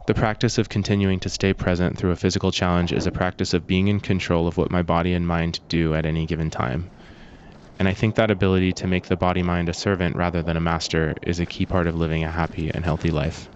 The practice of continuing to stay present through a physical challenge is a practice of being in control of what my body and mind do at any given time. And I think that ability to make the body-mind a servant rather than a master is a key part of living a happy and healthy life.